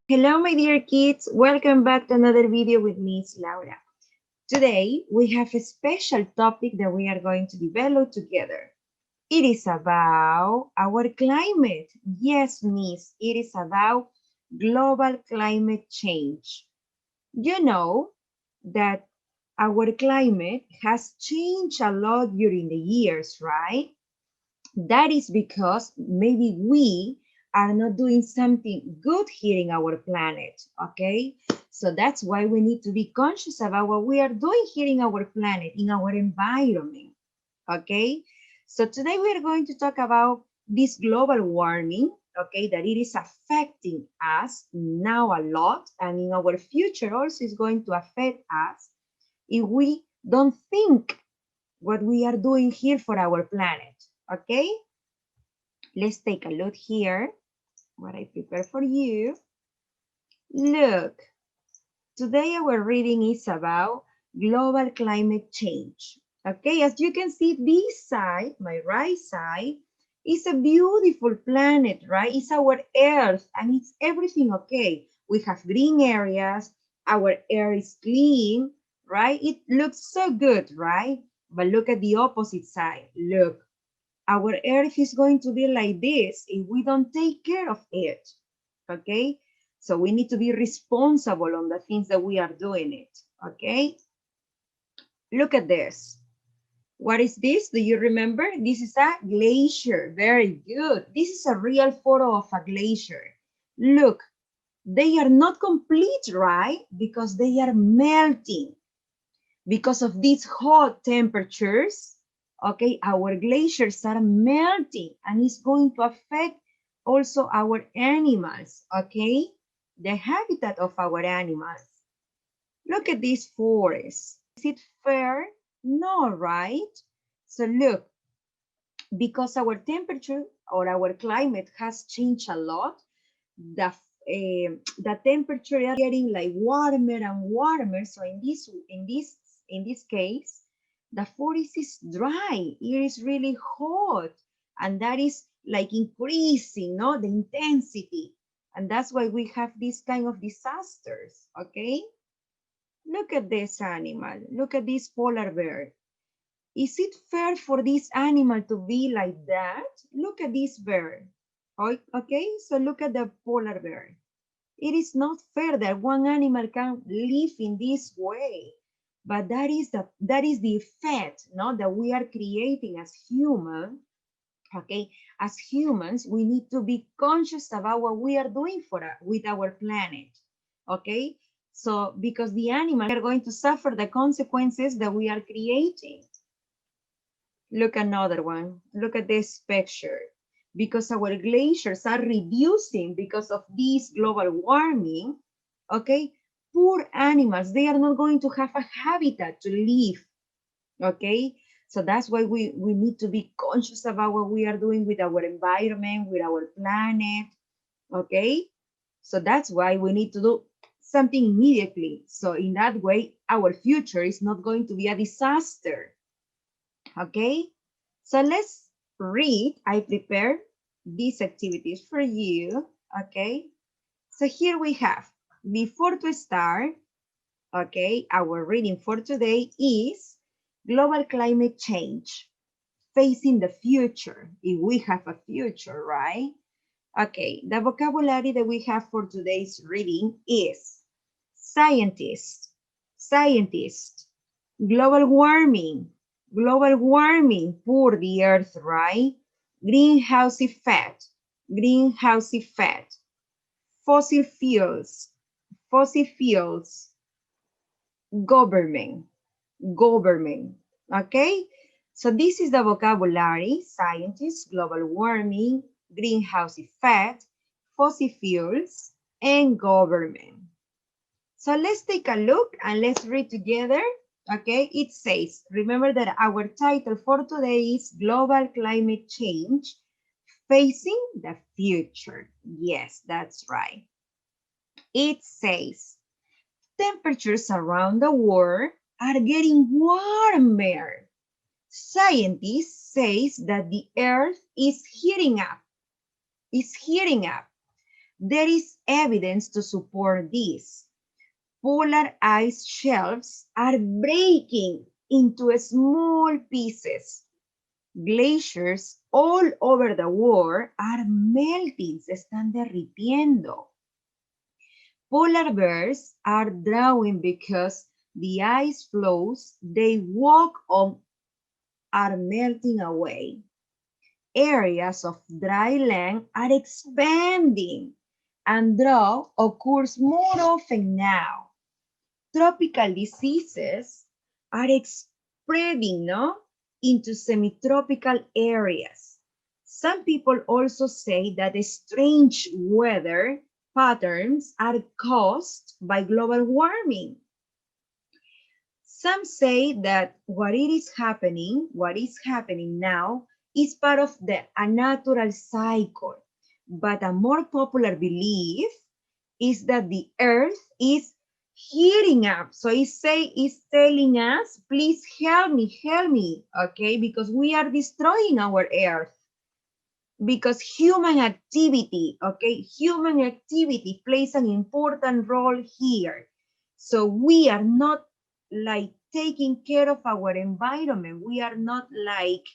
Hello, my dear kids. Welcome back to another video with Miss Laura. Today, we have a special topic that we are going to develop together. It is about our climate. Yes, Miss, it is about global climate change. You know that our climate has changed a lot during the years, right? That is because maybe we are not doing something good here in our planet, okay? So that's why we need to be conscious about what we are doing here in our planet, in our environment, okay? So today we are going to talk about this global warming, okay, that it is affecting us now a lot, and in our future also is going to affect us if we don't think what we are doing here for our planet, okay? Let's take a look here, what I prepared for you. Look, today our reading is about global climate change. Okay, as you can see, this side, my right side, is a beautiful planet, right? It's our Earth and it's everything okay. We have green areas, our air is clean, right? It looks so good, right? But look at the opposite side. Look, our earth is going to be like this if we don't take care of it, okay? So we need to be responsible on the things that we are doing it, okay? Look at this. What is this? Do you remember? This is a glacier. Very good. This is a real photo of a glacier. Look, they are not complete, right? Because they are melting. Because of these hot temperatures, okay, our glaciers are melting and it's going to affect also our animals, okay? The habitat of our animals. Look at this forest. Is it fair? No, right? So look, because our temperature or our climate has changed a lot, the temperature is getting like warmer and warmer. So in this case, the forest is dry. It is really hot, and that is like increasing, no, the intensity, and that's why we have these kind of disasters. Okay, look at this animal. Look at this polar bear. Is it fair for this animal to be like that? Look at this bear. Okay, so look at the polar bear. It is not fair that one animal can live in this way, but that is the effect, no, that we are creating as humans. Okay, as humans, we need to be conscious about what we are doing with our planet. Okay, so because the animals are going to suffer the consequences that we are creating. Look another one. Look at this picture. Because our glaciers are reducing because of this global warming, okay, poor animals, they are not going to have a habitat to live, okay? So that's why we need to be conscious about what we are doing with our environment, with our planet, okay? So that's why we need to do something immediately. So in that way, our future is not going to be a disaster. Okay, so let's read. I prepared these activities for you. Okay, so here we have, before to start, okay, our reading for today is global climate change, facing the future, if we have a future, right? Okay, the vocabulary that we have for today's reading is scientist, scientist, global warming for the earth, right? Greenhouse effect, greenhouse effect, fossil fuels, fossil fuels, government, government, okay? So this is the vocabulary: scientists, global warming, greenhouse effect, fossil fuels, and government. So let's take a look and let's read together. Okay, it says, remember that our title for today is Global Climate Change, Facing the Future. Yes, that's right. It says, temperatures around the world are getting warmer. Scientists say that the Earth is heating up. Is heating up. There is evidence to support this. Polar ice shelves are breaking into small pieces. Glaciers all over the world are melting, se están derritiendo. Polar bears are drowning because the ice floes they walk on are melting away. Areas of dry land are expanding and drought occurs more often now. Tropical diseases are spreading, no, into semi-tropical areas. Some people also say that the strange weather patterns are caused by global warming. Some say that what is happening now is part of a natural cycle. But a more popular belief is that the earth is heating up. So it's telling us, please help me, okay? Because we are destroying our earth. Because human activity, okay? Human activity plays an important role here. So we are not like taking care of our environment. We are not like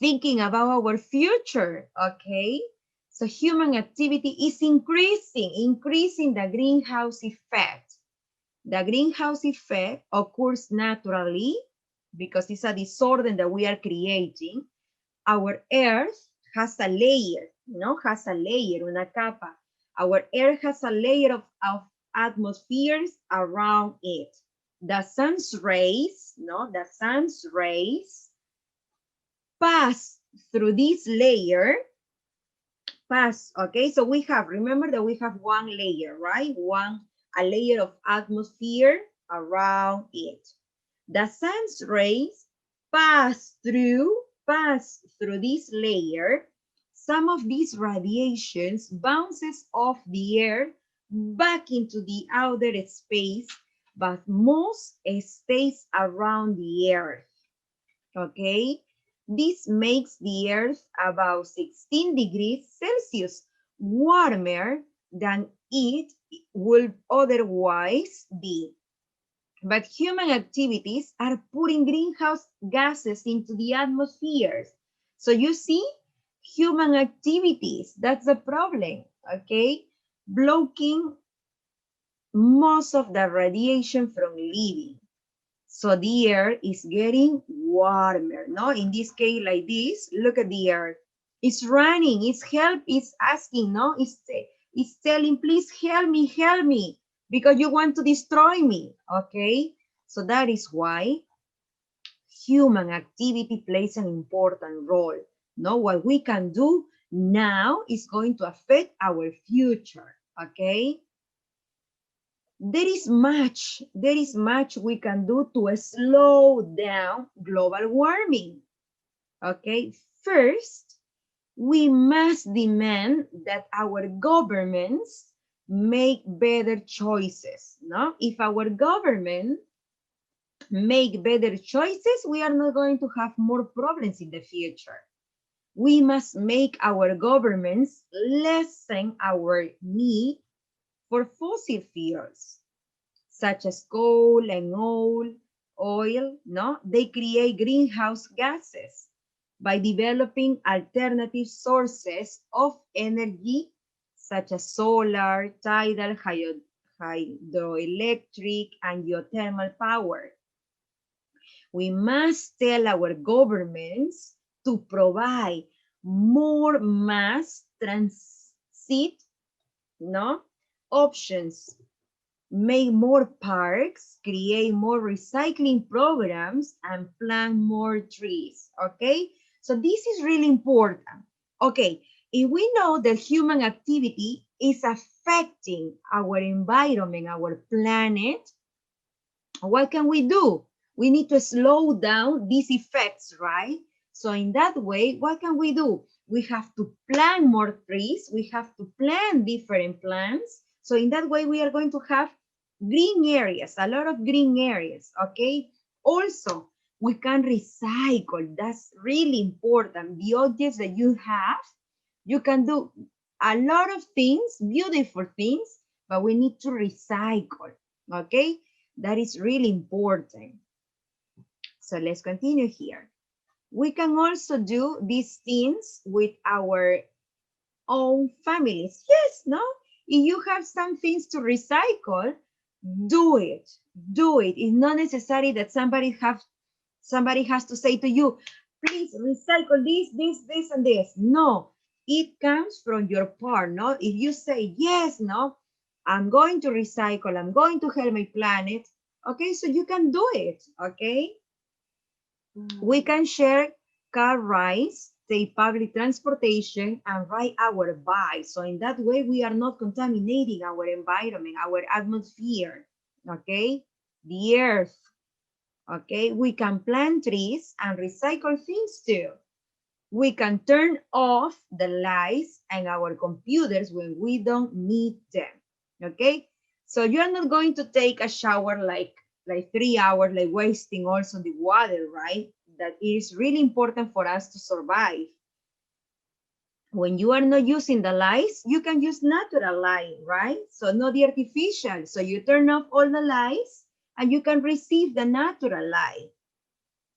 thinking about our future, okay? So human activity is increasing the greenhouse effect. The greenhouse effect occurs naturally because it's a disorder that we are creating. Our earth has a layer, has a layer, una capa. Our earth has a layer of atmospheres around it. The sun's rays, the sun's rays pass through this layer, okay? So we have, remember that we have one layer, right? A layer of atmosphere around it. The sun's rays pass through this layer. Some of these radiations bounces off the earth back into the outer space, but most stays around the earth, okay? This makes the earth about 16 degrees Celsius warmer than it would otherwise be. But human activities are putting greenhouse gases into the atmospheres. So you see, human activities, that's the problem, okay? Blocking most of the radiation from leaving. So the air is getting warmer, no? In this case, like this, look at the air. It's running, it's asking, no? It's telling, please help me, because you want to destroy me, okay? So that is why human activity plays an important role, no? What we can do now is going to affect our future, okay? There is much we can do to slow down global warming. Okay, first, we must demand that our governments make better choices. No? If our government make better choices, we are not going to have more problems in the future. We must make our governments lessen our need for fossil fuels, such as coal and oil, no? They create greenhouse gases by developing alternative sources of energy, such as solar, tidal, hydroelectric, and geothermal power. We must tell our governments to provide more mass transit, no, options, make more parks, create more recycling programs, and plant more trees, okay? So this is really important. Okay, if we know that human activity is affecting our environment, our planet, what can we do? We need to slow down these effects, right? So in that way, what can we do? We have to plant more trees. We have to plant different plants. So in that way, we are going to have green areas, a lot of green areas, okay? Also, we can recycle. That's really important. The objects that you have, you can do a lot of things, beautiful things, but we need to recycle, okay? That is really important. So let's continue here. We can also do these things with our own families. Yes, no? If you have some things to recycle, do it. Do it. It's not necessary that somebody has to say to you, please recycle this, and this. No, it comes from your part, no? If you say, yes, no, I'm going to recycle, I'm going to help my planet, okay, so you can do it, okay? We can share car rides, take public transportation, and ride our bikes. So in that way, we are not contaminating our environment, our atmosphere, okay? The earth, okay? We can plant trees and recycle things too. We can turn off the lights and our computers when we don't need them, okay? So you're not going to take a shower like 3 hours, like wasting also the water, right? That is really important for us to survive. When you are not using the lights, you can use natural light, right? So not the artificial. So you turn off all the lights and you can receive the natural light,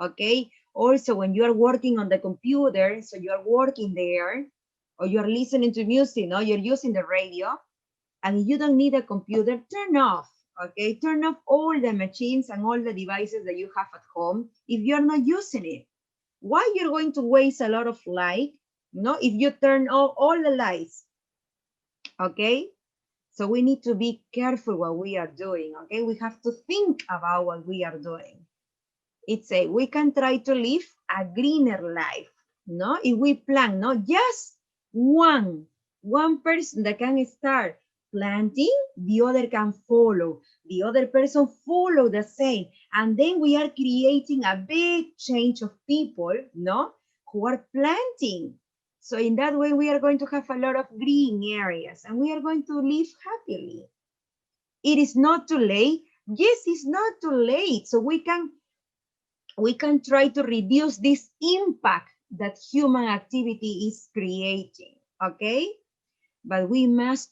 okay? Also, when you are working on the computer, so you're working there, or you're listening to music, no, you're using the radio, and you don't need a computer, turn off, okay? Turn off all the machines and all the devices that you have at home if you're not using it. Why you're going to waste a lot of light, no, if you turn off all the lights, okay? So we need to be careful what we are doing, okay? We have to think about what we are doing. It's a, we can try to live a greener life, no? If we plan, no, just one person that can start planting, the other can follow, the other person follow the same, and then we are creating a big change of people, no, who are planting. So in that way, we are going to have a lot of green areas, and we are going to live happily. It is not too late. Yes, it's not too late. So we can try to reduce this impact that human activity is creating, okay? But we must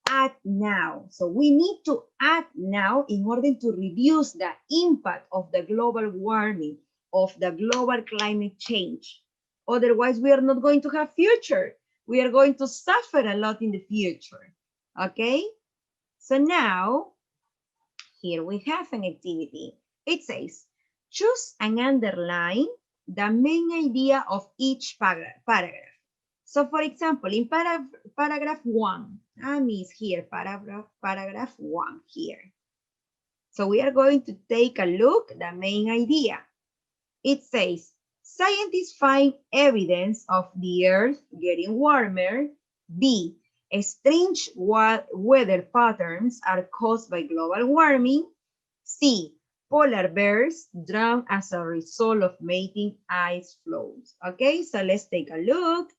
act now. So we need to act now in order to reduce the impact of the global warming, of the global climate change. Otherwise, we are not going to have future. We are going to suffer a lot in the future, okay? So now, here we have an activity. It says, choose and underline the main idea of each paragraph. So for example, in paragraph 1, is here, paragraph 1 here. So we are going to take a look at the main idea. It says, scientists find evidence of the Earth getting warmer. B, strange weather patterns are caused by global warming. C, polar bears drown as a result of melting ice flows. Okay, so let's take a look,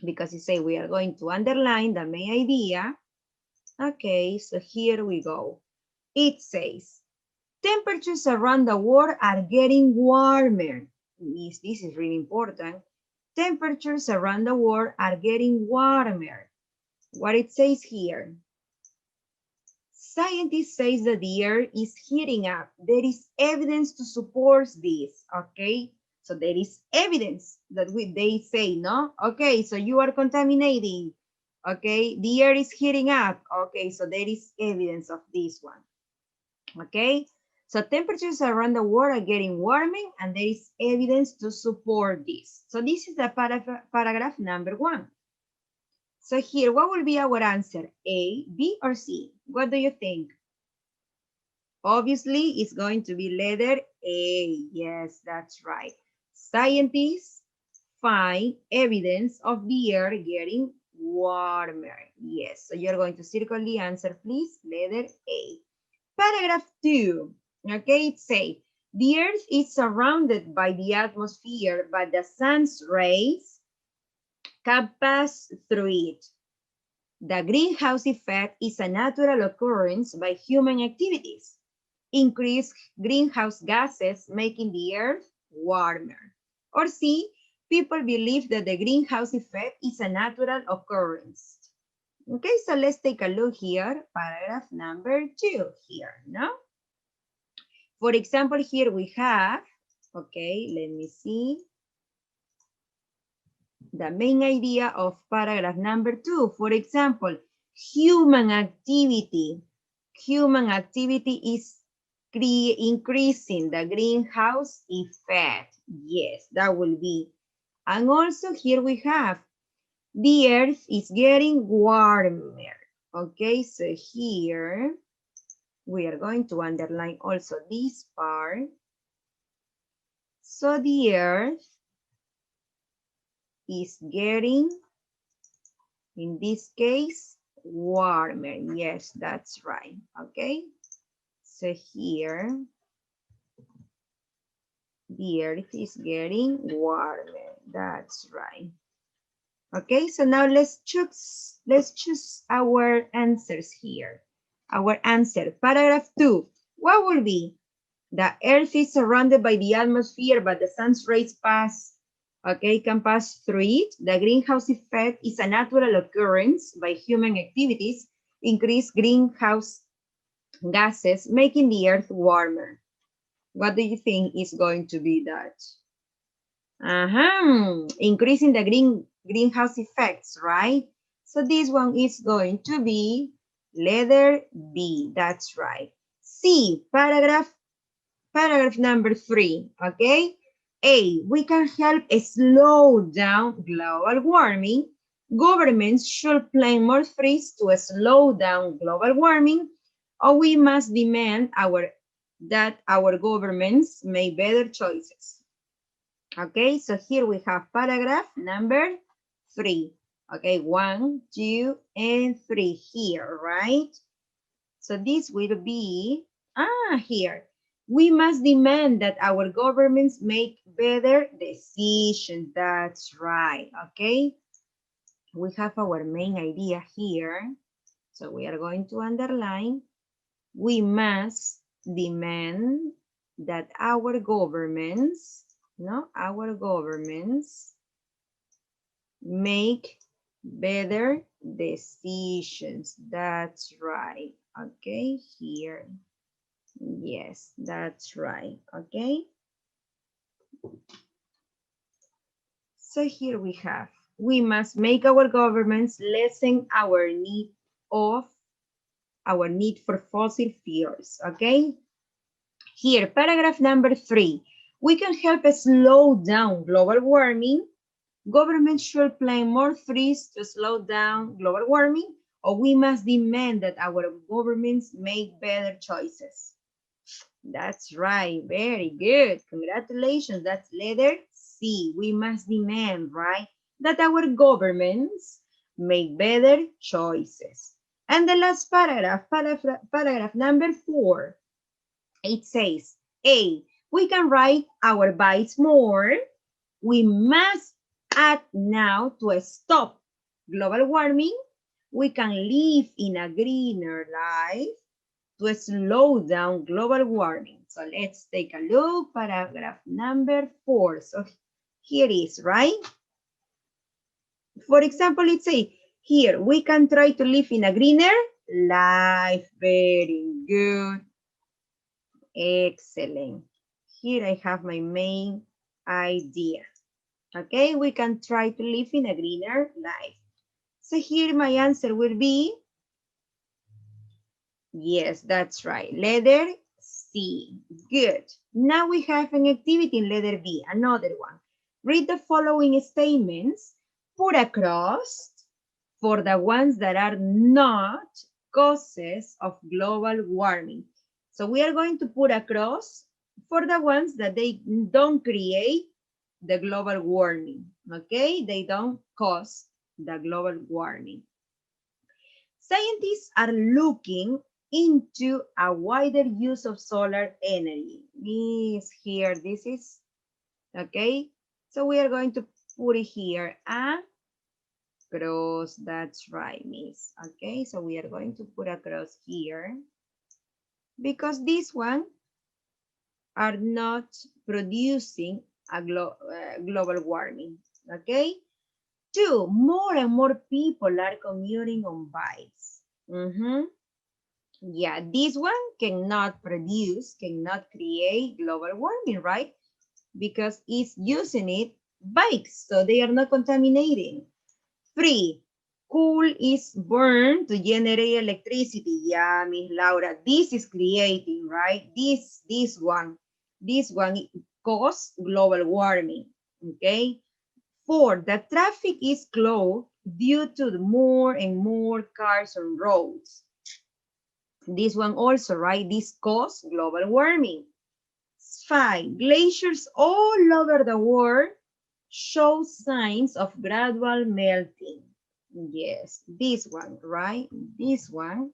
because it says we are going to underline the main idea. Okay, so here we go. It says, temperatures around the world are getting warmer. This is really important. Temperatures around the world are getting warmer. What it says here, scientists say that the Earth is heating up. There is evidence to support this, okay? So there is evidence that they say, no? Okay, so you are contaminating, okay? The Earth is heating up, okay? So there is evidence of this one, okay? So temperatures around the world are getting warming, and there is evidence to support this. So this is the paragraph number 1. So here, what will be our answer? A, B, or C? What do you think? Obviously, it's going to be letter A. Yes, that's right. Scientists find evidence of the Earth getting warmer. Yes, so you're going to circle the answer, please. Letter A. Paragraph 2. Okay, it says, the Earth is surrounded by the atmosphere, but the sun's rays can pass through it. The greenhouse effect is a natural occurrence by human activities. Increased greenhouse gases making the Earth warmer. Or C, People believe that the greenhouse effect is a natural occurrence. Okay, so let's take a look here. Paragraph number 2 here, no? For example, here we have, okay, let me see. The main idea of paragraph number 2. For example, human activity. Human activity is increasing the greenhouse effect. Yes, that will be. And also here we have, the earth is getting warmer. Okay, so here we are going to underline also this part. So the earth is getting, in this case, warmer. Yes, that's right. Okay, so here the earth is getting warmer. That's right. Okay, so now let's choose our answers here. Our answer, paragraph 2. What will be? The earth is surrounded by the atmosphere, but the sun's rays can pass through it. The greenhouse effect is a natural occurrence by human activities, increase greenhouse gases, making the earth warmer. What do you think is going to be that? Increasing the greenhouse effects, right? So this one is going to be letter B. That's right. C, paragraph number 3, okay? A, we can help slow down global warming. Governments should plant more trees to slow down global warming, or we must demand that our governments make better choices. Okay, so here we have paragraph number 3. Okay, 1, 2, and 3 here, right? So this will be, here. We must demand that our governments make better decisions. That's right, okay? We have our main idea here. So we are going to underline. We must demand that our governments, make better decisions. That's right, okay, here. Yes, that's right, okay? So here we have, we must make our governments lessen our need for fossil fuels, okay? Here, paragraph number 3, we can help slow down global warming. Governments should plant more trees to slow down global warming, or we must demand that our governments make better choices. That's right, very good. Congratulations, that's letter C. We must demand, right, that our governments make better choices. And the last paragraph number 4, it says, A, we can ride our bikes more. We must act now to stop global warming. We can live in a greener life to slow down global warming. So let's take a look, paragraph number 4. So here is, right? For example, let's say here, we can try to live in a greener life. Very good. Excellent. Here I have my main idea. Okay, we can try to live in a greener life. So here my answer will be, yes, that's right, letter C. Good. Now we have an activity in letter B, another one. Read the following statements, put a cross for the ones that are not causes of global warming. So we are going to put a cross for the ones that they don't create the global warming, okay? They don't cause the global warming. Scientists are looking into a wider use of solar energy. This here, this is, okay? So we are going to put it here, a cross, that's right, miss. Okay, so we are going to put a cross here because this one are not producing global warming. Okay. Two, more and more people are commuting on bikes. Yeah, this one cannot create global warming, right? Because it's using it bikes, so they are not contaminating. Three, coal is burned to generate electricity. Yeah, Miss Laura, this is creating, right? This one cause global warming, okay? Four, the traffic is clogged due to the more and more cars on roads. This one also, right? This cause global warming. Five, glaciers all over the world show signs of gradual melting. Yes, this one, right? This one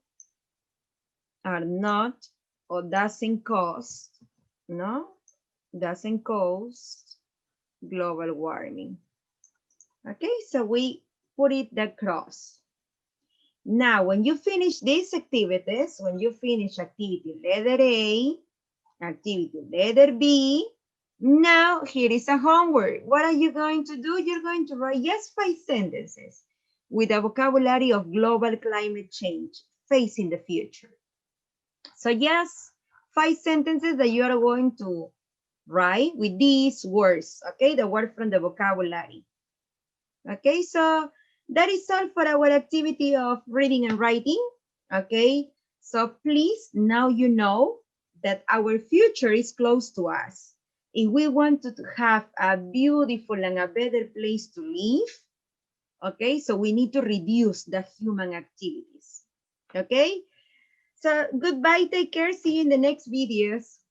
are not or doesn't cause, no? Doesn't cause global warming. Okay, so we put it the cross. Now, when you finish these activities, when you finish activity letter A, activity letter B, now here is a homework. What are you going to do? You're going to write just 5 sentences with a vocabulary of global climate change facing the future. So yes, 5 sentences that you are going to write with these words, okay? The word from the vocabulary. Okay, so that is all for our activity of reading and writing. Okay, so please, now you know that our future is close to us. If we want to have a beautiful and a better place to live, okay, so we need to reduce the human activities. Okay, so goodbye, take care, see you in the next videos.